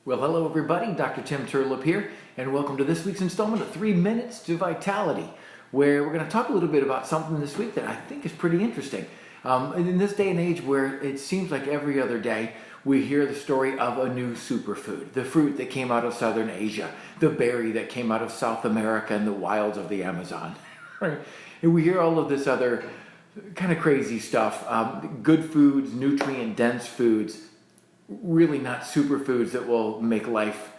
Well, hello everybody, Dr. Tim Turlip here, and welcome to this week's installment of 3 Minutes to Vitality, where we're going to talk a little bit about something this week that I think is pretty interesting. In this day and age where it seems like every other day we hear the story of a new superfood, the fruit that came out of Southern Asia, the berry that came out of South America and the wilds of the Amazon. Right? And we hear all of this other kind of crazy stuff, good foods, nutrient-dense foods, really not superfoods that will make life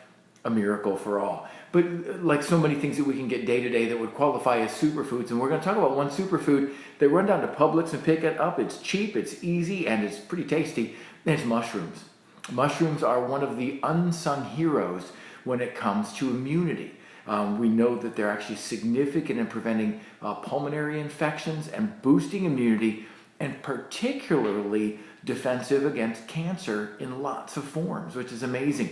a miracle for all. But like so many things that we can get day to day that would qualify as superfoods, and we're going to talk about one superfood that run down to Publix and pick it up. It's cheap, it's easy, and it's pretty tasty, and it's mushrooms. Mushrooms are one of the unsung heroes when it comes to immunity. We know that they're actually significant in preventing pulmonary infections and boosting immunity, and particularly defensive against cancer in lots of forms, which is amazing.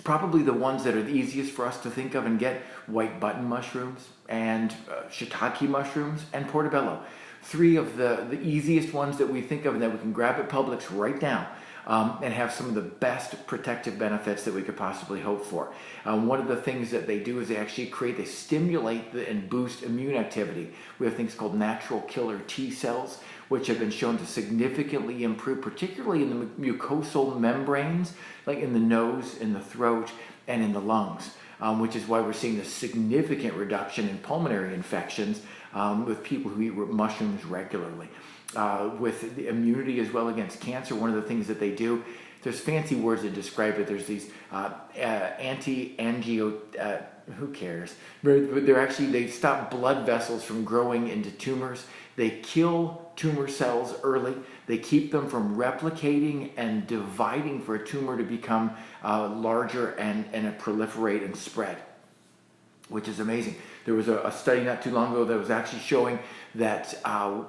Probably the ones that are the easiest for us to think of and get: white button mushrooms and shiitake mushrooms and portobello. Three of the easiest ones that we think of and that we can grab at Publix right now. And have some of the best protective benefits that we could possibly hope for. One of the things that they do is they stimulate and boost immune activity. We have things called natural killer T cells, which have been shown to significantly improve, particularly in the mucosal membranes, like in the nose, in the throat, and in the lungs, which is why we're seeing a significant reduction in pulmonary infections with people who eat mushrooms regularly. With the immunity as well against cancer, one of the things that they do, there's fancy words that describe it. There's these anti-angio, who cares? But they stop blood vessels from growing into tumors. They kill tumor cells early. They keep them from replicating and dividing for a tumor to become larger and proliferate and spread, which is amazing. There was a study not too long ago that was actually showing that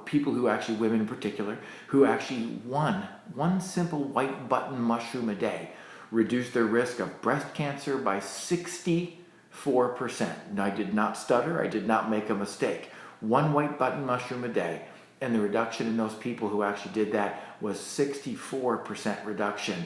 people women in particular, who actually one simple white button mushroom a day reduced their risk of breast cancer by 64%. Now, I did not stutter. I did not make a mistake. One white button mushroom a day, and the reduction in those people who actually did that was 64% reduction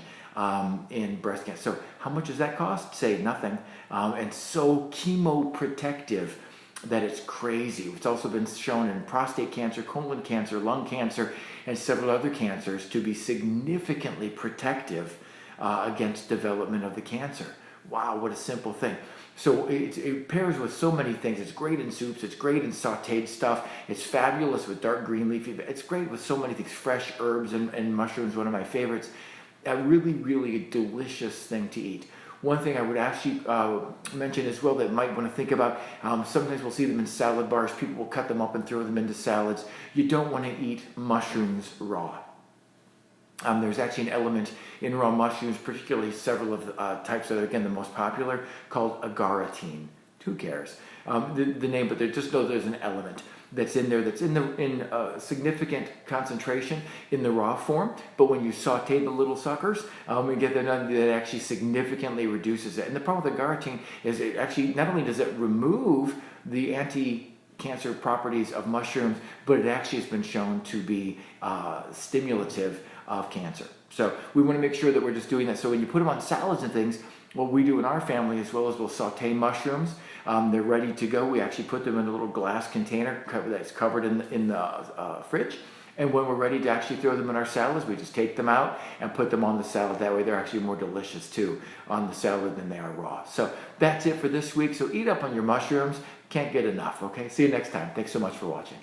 in breast cancer. So how much does that cost? Say nothing. And so chemoprotective that it's crazy. It's also been shown in prostate cancer, colon cancer, lung cancer, and several other cancers to be significantly protective against development of the cancer. Wow, what a simple thing. So it pairs with so many things. It's great in soups. It's great in sautéed stuff. It's fabulous with dark green leafy. It's great with so many things. Fresh herbs and mushrooms, one of my favorites. A really, really delicious thing to eat. One thing I would actually mention as well that might want to think about, sometimes we'll see them in salad bars. People will cut them up and throw them into salads. You don't want to eat mushrooms raw. There's actually an element in raw mushrooms, particularly several of the types that are, again, the most popular, called agaritine. Who cares? The name, but just know there's an element that's in there that's in significant concentration in the raw form, but when you saute the little suckers and get them done, that actually significantly reduces it. And the problem with agaritine is it actually not only does it remove the anti-cancer properties of mushrooms, but it actually has been shown to be stimulative of cancer. So we want to make sure that we're just doing that. So when you put them on salads and things, what we do in our family as well is we'll saute mushrooms. They're ready to go. We actually put them in a little glass container that's covered in the fridge. And when we're ready to actually throw them in our salads, we just take them out and put them on the salad. That way they're actually more delicious too on the salad than they are raw. So that's it for this week. So eat up on your mushrooms. Can't get enough, okay? See you next time. Thanks so much for watching.